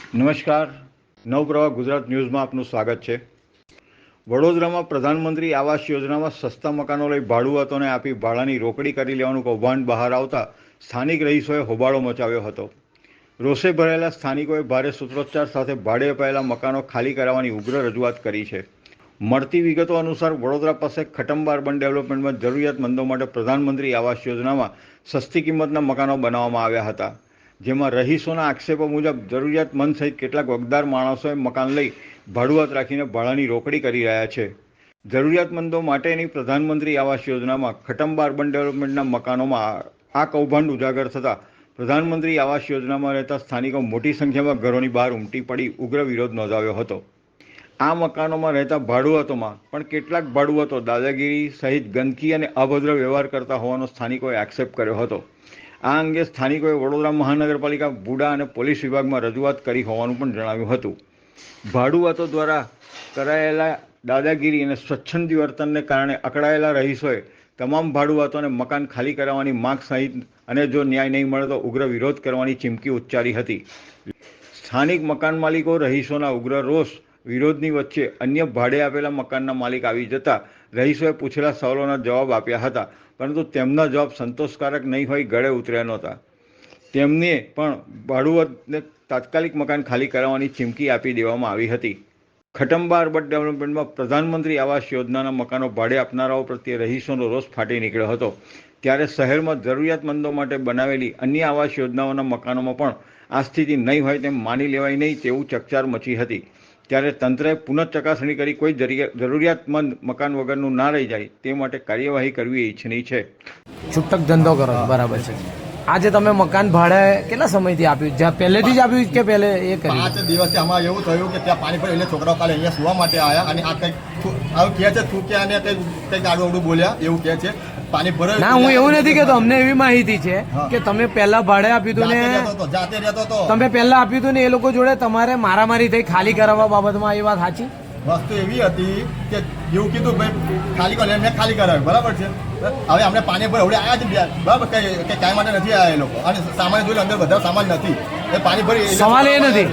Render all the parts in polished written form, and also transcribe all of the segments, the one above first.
નમસ્કાર, નવપ્રવાહ ગુજરાત ન્યૂઝમાં આપનું સ્વાગત છે। વડોદરામાં પ્રધાનમંત્રી આવાસ યોજનામાં સસ્તા મકાનો લઈ ભાડુઆતોને આપી ભાડાની રોકડી કરી લેવાનું કૌભાંડ બહાર આવતા સ્થાનિક રહીશોએ હોબાળો મચાવ્યો હતો। રોષે ભરાયેલા સ્થાનિકોએ ભારે સૂત્રોચ્ચાર સાથે ભાડે અપાયેલા મકાનો ખાલી કરાવવાની ઉગ્ર રજૂઆત કરી છે। મળતી વિગતો અનુસાર વડોદરા પાસે ખટંબ અર્બન ડેવલપમેન્ટમાં જરૂરિયાતમંદો માટે પ્રધાનમંત્રી આવાસ યોજનામાં સસ્તી કિંમતના મકાનો બનાવવામાં આવ્યા હતા, જેમાં રહીશોના આક્ષેપો મુજબ જરૂરિયાતમંદ સહિત કેટલાક વગદાર માણસોએ મકાન લઈ ભાડુઆત રાખીને ભાડાની રોકડી કરી રહ્યા છે। જરૂરિયાતમંદો માટેની પ્રધાનમંત્રી આવાસ યોજનામાં ખટંબ અર્બન ડેવલપમેન્ટના મકાનોમાં આ કૌભાંડ ઉજાગર થતાં પ્રધાનમંત્રી આવાસ યોજનામાં રહેતા સ્થાનિકો મોટી સંખ્યામાં ઘરોની બહાર ઉમટી પડી ઉગ્ર વિરોધ નોંધાવ્યો હતો। આ મકાનોમાં રહેતા ભાડુઆતોમાં પણ કેટલાક ભાડુઆતો દાદાગીરી સહિત ગંદકી અને અભદ્ર વ્યવહાર કરતા હોવાનો સ્થાનિકોએ આક્ષેપ કર્યો હતો। આ અંગે સ્થાનિકોએ વડોદરા મહાનગરપાલિકા, બુડા અને પોલીસ વિભાગમાં રજૂઆત કરી હોવાનું પણ જણાવ્યું હતું। ભાડુઆતો દ્વારા કરાયેલા દાદાગીરી અને સ્વચ્છંદી વર્તનને કારણે અકળાયેલા રહીશોએ તમામ ભાડુઆતોને મકાન ખાલી કરાવવાની માંગ સહિત અને જો ન્યાય નહીં મળે તો ઉગ્ર વિરોધ કરવાની ચીમકી ઉચ્ચારી હતી। સ્થાનિક મકાન માલિકો રહીશોના ઉગ્ર રોષ વિરોધની વચ્ચે અન્ય ભાડે આપેલા મકાનના માલિક આવી જતા રહીશોએ પૂછેલા સવાલોના જવાબ આપ્યા હતા, પરંતુ તેમના જવાબ સંતોષકારક નહીં હોય ગળે ઉતર્યા નહોતા। તેમને પણ ભાડુઆતને તાત્કાલિક મકાન ખાલી કરાવવાની ચીમકી આપી દેવામાં આવી હતી। ખટંબ અર્બન ડેવલપમેન્ટમાં પ્રધાનમંત્રી આવાસ યોજનાના મકાનો ભાડે આપનારાઓ પ્રત્યે રહીશોનો રોષ ફાટી નીકળ્યો હતો, ત્યારે શહેરમાં જરૂરિયાતમંદો માટે બનાવેલી અન્ય આવાસ યોજનાઓના મકાનોમાં પણ આ સ્થિતિ નહીં હોય તેમ માની લેવાય નહીં તેવું ચકચાર મચી હતી। ત્યારે તંત્રએ પુનઃચકાસણી કરી કોઈ જરૂરિયાતમંદ મકાન વગરનું ના રહી જાય તે માટે કાર્યવાહી કરવી ઇચ્છનીય છે। છૂટક ધંધો કરો, બરાબર છે। આજે તમે મકાન ભાડે કેટલા સમયથી આપ્યું? જ્યાં પહેલેથી જ આપ્યું કે પહેલે એ કર્યું? 5 દિવસથી આમાં એવું થયું કે ત્યાં પાણી પડ્યું એટલે છોકરાઓ કાલે અહીંયા સુવા માટે આવ્યા અને આ કંઈક આવું કહે છે થૂક્યા અને કંઈક આડું અવડું બોલ્યા એવું કહે છે। પાણી ભરાયું ના, હું એવું નથી કહેતો, અમને એવી માહિતી છે કે તમે પહેલા ભાડે આપ્યું હતું ને જાતે રહેતો હતો, તમે પહેલા આપ્યું હતું ને એ લોકો જોડે તમારે મારામારી થઈ ખાલી કરાવવા બાબતમાં, એ વાત સાચી? વસ્તુ એવી હતી કે એવું કીધું ભાઈ ખાલી કરો, મેં ખાલી કરાવ્યું, બરાબર છે। હવે અમને પાણી ભરે હવે આવ્યા છે, બરાબર, કઈ કાંઈ માટે નથી આવ્યા એ લોકો અને સામાન જોઈને અંદર બધા સામાન નથી એ પાણી ભરી। સવાલ એ નથી,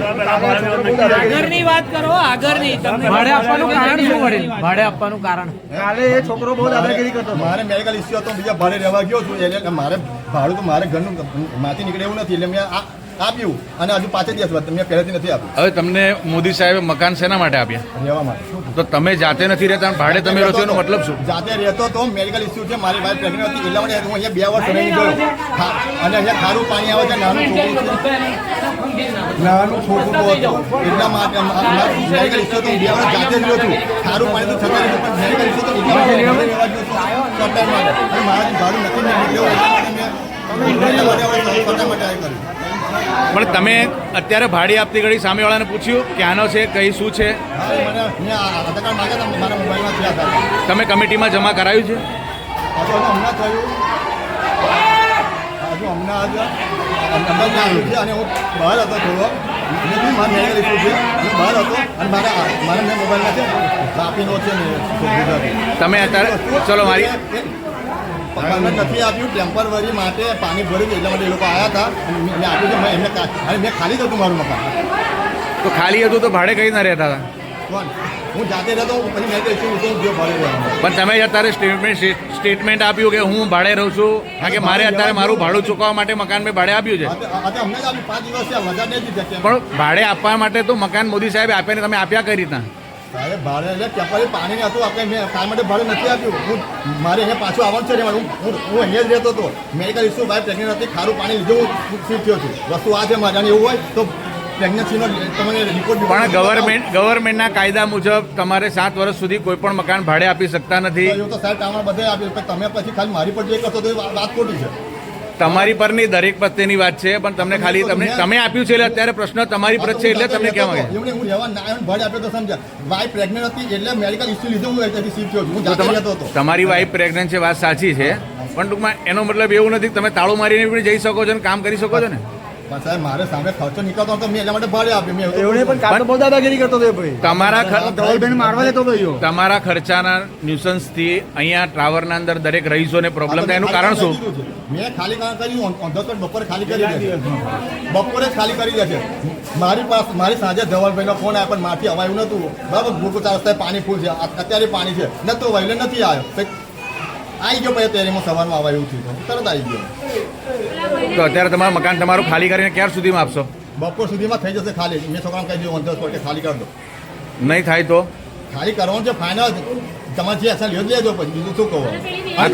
આગળની વાત કરો, આગળની ભાડે આપવાનું કારણ શું વડીલ? ભાડે આપવાનું કારણ કાલે એ છોકરો બહુ દાદાગીરી કરતો, મારે મેડિકલ ઇસ્યુ હતો, બીજા ભાડે રહેવા ગયો છું એટલે મારે ભાડું તો મારે ઘરનું માંથી નીકળે એવું નથી એટલે મેં આપ્યું અને હજુ 5 દિવસ બાદ મેં પહેલેથી નથી આપ્યું। હવે તમને મોદી સાહેબે મકાન શેના માટે આપ્યા? રહેવા માટે। તો તમે જાતે નથી રહેતા, ભાડે તમે રહો છો એનો મતલબ શું? જાતે રહેતો તો મેડિકલ ઇસ્યુ છે, મારી વાઈફ પ્રેગ્નન્ટ હતી એટલા માટે હું અહીંયા 2 વર્ષ રહી ગયો અને અહીંયા ખારું પાણી આવે છે, નાનું છોકરું હતું એટલા માટે મેડિકલ ઇસ્યુ તો 2 વર્ષ જાતે જ રહ્યો છું। ખારું પાણી તો છતાં પણ મેડિકલ ઇસ્યુ તો એટલા માટે રહેવા ગયો છું સપ્તાહ માટે અને મારાથી ભાડું નથી નીકળ્યું એટલા માટે કર્યું। પણ તમે અત્યારે ભાડે આપતી ઘડી સામેવાળાને પૂછ્યું ક્યાંનો છે, કઈ શું છે? તમે કમિટીમાં જમા કરાવ્યું છે? હજુ હમણાં થયું, હજુ હમણાં અંદર આવ્યું છે અને હું બહાર હતો થોડો, મારા મેડિકલ ઇસ્યુ છે, હું બહાર હતો અને મારા મેં મોબાઈલમાં છે કાપીનો છે ને તમે અત્યારે ચલો મારી નથી આપ્યું ટેમ્પરરી માટે પાણી ભર્યું એટલા માટે એ લોકો આવ્યા હતા મેં આપ્યું છે, એમને અને મેં ખાલી હતું મારું મકાન। તો ખાલી હતું તો ભાડે કઈ ના રહેતા હતા? કોણ? હું જાતે રહેતો પછી મેં કહ્યું જો ભાડે રહેવાનું। પણ તમે અત્યારે સ્ટેટમેન્ટ આપ્યું કે હું ભાડે રહું છું, કારણ કે મારે અત્યારે મારું ભાડું ચૂકવવા માટે મકાન મેં ભાડે આપ્યું છે। અમને જ આપ્યું 5 દિવસ વધારે નહીં દીધા, પણ ભાડે આપવા માટે તો મકાન મોદી સાહેબે આપ્યા ને તમે આપ્યા કઈ રીતના? સાહેબ ભાડે એટલે ટેમ્પરરી પાણી હતું આપણે મેં કાંઈ માટે ભાડે નથી આપ્યું। હું મારે અહીંયા પાછું આવવાનું છે હું અહીંયા જ રહેતો હતો, મેડિકલ ઇસ્યુ વાઈફ પ્રેગ્નન્ટ હતી, ખારું પાણી લીધું હું શિફ્ટ થયો છું। વસ્તુ આ છે મારે અને એવું હોય તો પ્રેગ્નન્સીનો તમને રિપોર્ટ પણ ગવર્મેન્ટના કાયદા મુજબ તમારે 7 વર્ષ સુધી કોઈ પણ મકાન ભાડે આપી શકતા નથી। એવું તો સાહેબ કામમાં બધે આપ્યું, તમે પછી ખાલી મારી પર જે કરશો તો એ વાત ખોટી છે। તમારી પરની દરેક પ્રત્યેની વાત છે, પણ તમને ખાલી તમે આપ્યું છે એટલે અત્યારે પ્રશ્ન તમારી પર છે એટલે તમને કહેવા માંગે હું રહેવા ના ભાડે આપ્યો તો સમજ્યા, વાઈફ પ્રેગ્નન્ટ હતી એટલે મેડિકલ ઇસ્યુ લીધું હું અહીંથી શિફ્ટ થયો છું, હું જાતે રહેતો હતો। તમારી વાઈફ પ્રેગ્નન્ટ છે, વાત સાચી છે, પણ ટૂંકમાં એનો મતલબ એવું નથી તમે તાળું મારીને પણ જઈ શકો છો અને કામ કરી શકો છો ને? પણ સાહેબ મારે સામે ખર્ચો નીકળતો હતો મેં એટલા માટે ભાડે આપ્યું મેં એવડે પણ કામ તો બહુ દાદાગીરી કરતો હતો એ ભાઈ તમારા ધવલભાઈને મારવા દેતો હતો યો તમારા ખર્ચાના ન્યુસન્સથી અહીંયા ટાવરના અંદર દરેક રહીશોને પ્રોબ્લેમ થાય એનું કારણ શું? મેં ખાલી કર્યું ઓન ધ સ્પોટ બપોરે ખાલી કરી દે બપોરે જ ખાલી કરી દે છે મારી સાંજે ધવલભાઈનો ફોન આવ્યો પણ મારથી અવાયું નતું બરાબર ભૂખ ચાર રસ્તાએ પાણી ફૂલ છે અત્યારે પાણી છે નતો વહેલે નથી આવ્યો આવી ગયો પછી તેરીમાં સવારમાં અવાયું થયું તરત આવી ગયો તો અત્યારે તમારું મકાન તમારું ખાલી કરીને ક્યાર સુધીમાં આપશો? બપોર સુધીમાં થઈ જશે ખાલી મેં છોકરાને કહી દીધું ઓન ધ સ્પોટ કે ખાલી કરી દો નહીં થાય તો ખાલી કરવાનું છે ફાઇનલ તમારે જે અસલ યોજ લેજો પછી બીજું શું કહો અને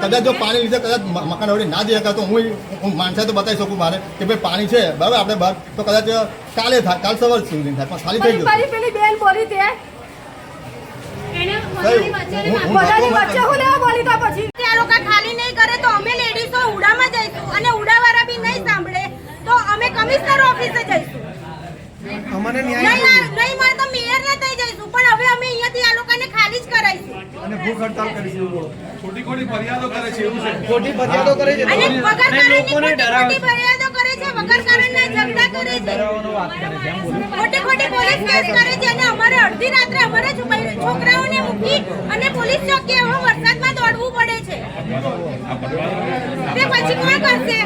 કદાચ જો પાણી લીધે કદાચ મકાન હવે ના દે તો હું માણસે તો બતાવી શકું મારે કે ભાઈ પાણી છે બરાબર આપણે બહાર તો કદાચ કાલે થાય કાલ સવાર સુધી થાય પણ ખાલી થઈ ગયું મારી પેલી બેન બોલી તે બધાની વચ્ચે હું લેવા બોલી તો પછી આ લોકો ખાલી નહીં કરે તો અમે લેડીઝો ઉડામાં જઈશું અને ઉડાવાળા બી નહીં સાંભળે તો અમે કમિશનર ઓફિસે જઈશું અમને નહીં મળે તો મેયરને થઈ જઈશું પણ હવે અમે અહીંયાથી આ લોકોને ખાલી જ કરાઈશું અને ભૂખ હડતાલ કરીશું અને વગર કારણની ખોટી ફરિયાદો કરે છે વગર કારણના ઝઘડા કરે છે ખોટી પોલીસ કેસ કરે છે અને અમારે અડધી રાત્રે અમારે છોકરાઓને મૂકી અને પોલીસ ચોકી હવે વરસાદમાં દોડવું પડે છે તે પછી કોણ કરશે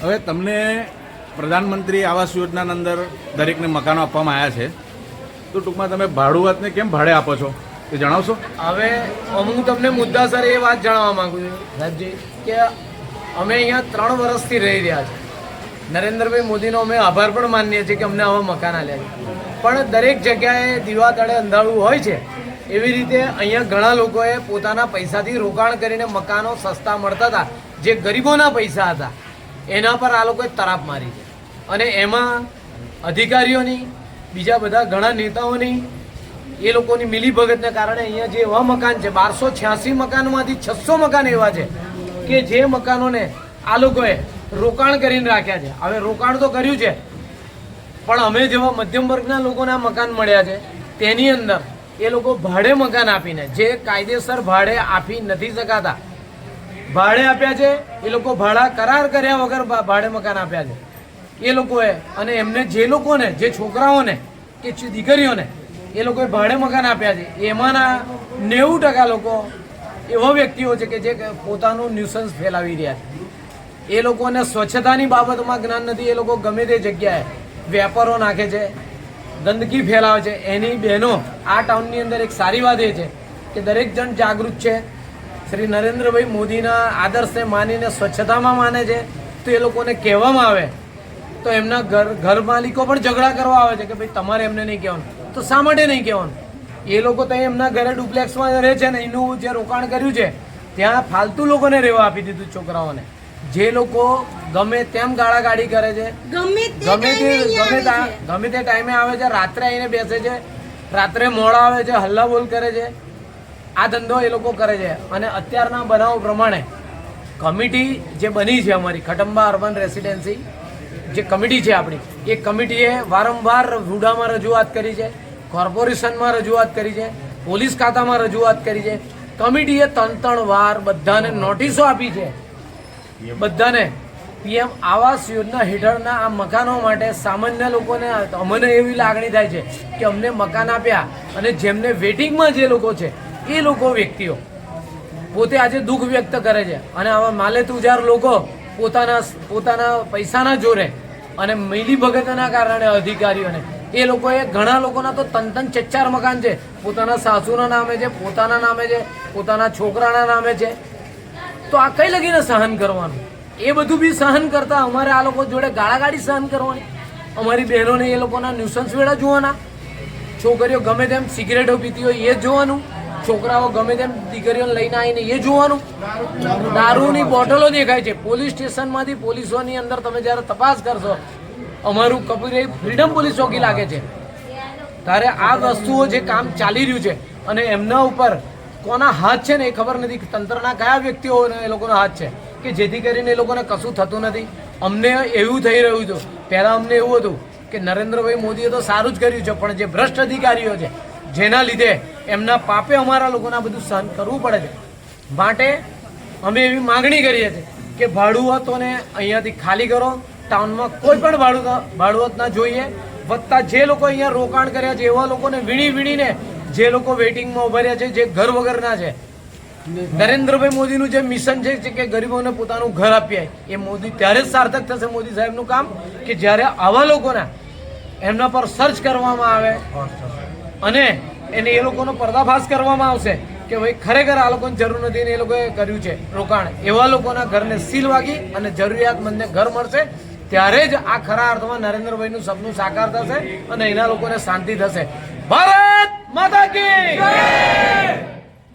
હવે તમને પ્રધાનમંત્રી આવાસ યોજનાના અંદર દરેકને મકાનો આપવામાં આવ્યા છે તો ટૂંકમાં તમે ભાડુઆતને કેમ ભાડે આપો છો એ જણાવશો? હવે હું તમને મુદ્દાસર એ વાત જણાવવા માંગુ છું સાહેબજી કે અમે અહીંયા 3 વર્ષથી રહી રહ્યા છે. નરેન્દ્રભાઈ મોદીનો અમે આભાર પણ માનીએ છીએ કે અમને આવા મકાન આલ્યા છે. પણ દરેક જગ્યાએ દીવા તળે અંધારું હોય છે એવી રીતે અહીંયા ઘણા લોકોએ પોતાના પૈસાથી રોકાણ કરીને મકાનો સસ્તા મળતા હતા જે ગરીબોના પૈસા હતા એના પર આ લોકોએ તરાપ મારી છે અને એમાં અધિકારીઓની બીજા બધા ઘણા નેતાઓની એ લોકોની મિલીભગતને કારણે અહીંયા જે એવા મકાન છે 1286 મકાનોમાંથી 600 મકાન એવા છે કે જે મકાનોને આ લોકોએ રોકાણ કરીને રાખ્યા છે. હવે રોકાણ તો કર્યું છે પણ અમે જેવા મધ્યમ વર્ગના લોકોને આ મકાન મળ્યા છે તેની અંદર એ લોકો ભાડે મકાન આપીને જે કાયદેસર ભાડે આપી નથી શકાતા ભાડે આપ્યા છે. એ લોકો ભાડા કરાર કર્યા વગર ભાડે મકાન આપ્યા છે એ લોકોએ. અને એમને જે લોકોને જે છોકરાઓને કે દીકરીઓને એ લોકોએ ભાડે મકાન આપ્યા છે એમાંના 90% લોકો એવા વ્યક્તિઓ છે કે જે પોતાનું ન્યુસન્સ ફેલાવી રહ્યા છે. એ લોકોને સ્વચ્છતાની બાબતમાં જ્ઞાન નથી. એ લોકો ગમે તે જગ્યાએ વેપારો નાખે છે, ગંદકી ફેલાવે છે. એની બહેનો આ ટાઉનની અંદર એક સારી વાત એ છે કે દરેક જણ જાગૃત છે, શ્રી નરેન્દ્રભાઈ મોદીના આદર્શને માનીને સ્વચ્છતામાં માને છે. તો એ લોકોને કહેવામાં આવે તો એમના ઘર માલિકો પણ ઝઘડા કરવા આવે છે કે ભાઈ તમારે એમને નહીં કહેવાનું. તો શા માટે નહીં કહેવાનું? એ લોકો તો એમના ઘરે ડુપ્લેક્સમાં રહે છે ને એનું જે રોકાણ કર્યું છે ત્યાં ફાલતુ લોકોને રહેવા આપી દીધું છોકરાઓને. જે લોકો ગમે તેમ ગાળાગાળી કરે છે, ગમે તે ટાઈમે આવે છે, રાત્રે આવીને બેસે છે, રાત્રે મોડા આવે છે, હલ્લાબોલ કરે છે. આ ધંધો એ લોકો કરે છે. અને અત્યારના બનાવ પ્રમાણે કમિટી જે બની છે અમારી ખટંબા અર્બન રેસિડેન્સી જે કમિટી છે આપણી, એ કમિટીએ વારંવાર રૂડામાં રજૂઆત કરી છે, કોર્પોરેશનમાં રજૂઆત કરી છે, પોલીસ ખાતામાં રજૂઆત કરી છે. કમિટીએ 3 વાર બધાને નોટિસો આપી છે. બધાને પીએમ આવાસ યોજના હેઠળના આ મકાનો માટે સામાન્ય લોકોને અમને એવી લાગણી થાય છે કે અમને મકાન આપ્યા અને જેમને વેટિંગમાં જે લોકો છે એ લોકો વ્યક્તિઓ પોતે આજે દુઃખ વ્યક્ત કરે છે. અને આવા માલેતુજાર લોકો પોતાના પૈસાના જોરે અને મિલીભગતના કારણે અધિકારીઓને એ લોકોએ ઘણા લોકોના તો 3-4 મકાન છે, પોતાના સાસુના નામે છે, પોતાના નામે છે, પોતાના છોકરાના નામે છે. તો આ કઈ લગીને સહન કરવાનું? એ બધું બી સહન કરતા અમારે આ લોકો જોડે ગાળાગાળી સહન કરવાની? અમારી બહેનોને એ લોકોના ન્યુસન્સ વેળા જોવાના? છોકરીઓ ગમે તેમ સિગરેટો પીતી હોય એ જોવાનું? છોકરાઓ ગમે તેમ દીકરીઓને લઈને આવીને એ જોવાનું? દારૂની બોટલો દેખાય છે પોલીસ સ્ટેશનમાંથી. પોલીસોની અંદર તમે જ્યારે તપાસ કરશો, અમારું કપૂર ફ્રીડમ પોલીસ ચોકી લાગે છે, ત્યારે આ વસ્તુઓ જે કામ ચાલી રહ્યું છે અને એમના ઉપર કોના હાથ છે ને એ ખબર નથી. તંત્રના કયા વ્યક્તિઓ એ લોકોનો હાથ છે કે જેથી કરીને એ લોકોને કશું થતું નથી. અમને એવું થઈ રહ્યું હતું, પહેલાં અમને એવું હતું કે નરેન્દ્રભાઈ મોદીએ તો સારું જ કર્યું છે, પણ જે ભ્રષ્ટ અધિકારીઓ છે જેના લીધે એમના પાપે અમારા લોકોને આ બધું સહન કરવું પડે છે. માટે અમે એવી માગણી કરીએ છીએ કે ભાડુઆતોને અહીંયાથી ખાલી કરો. ટાઉનમાં કોઈ પણ ભાડુઆત ના જોઈએ. વત્તા જે લોકો અહીંયા રોકાણ કર્યા છે એવા લોકોને વીણીને જે લોકો વેઇટિંગમાં ઉભા રહ્યા છે, જે ઘર વગરના છે, નરેન્દ્રભાઈ મોદીનું જે મિશન છે કે ગરીબોને પોતાનું ઘર આપીએ, એ મોદી ત્યારે જ સાર્થક થશે મોદી સાહેબનું કામ કે જ્યારે આવા લોકોના એમના પર સર્ચ કરવામાં આવે અને એને એ લોકોનો પર્દાફાશ કરવામાં આવશે કે ભાઈ ખરેખર આ લોકોને જરૂર નથી ને એ લોકોએ કર્યું છે રોકાણ. એવા લોકોના ઘરને સીલ વાગી અને જરૂરિયાતમંદને ઘર મળશે. ત્યારે જ આ ખરા અર્થમાં નરેન્દ્રભાઈનું સપનું સાકાર થશે અને એના લોકોને શાંતિ થશે. ભારત માતા કી જય!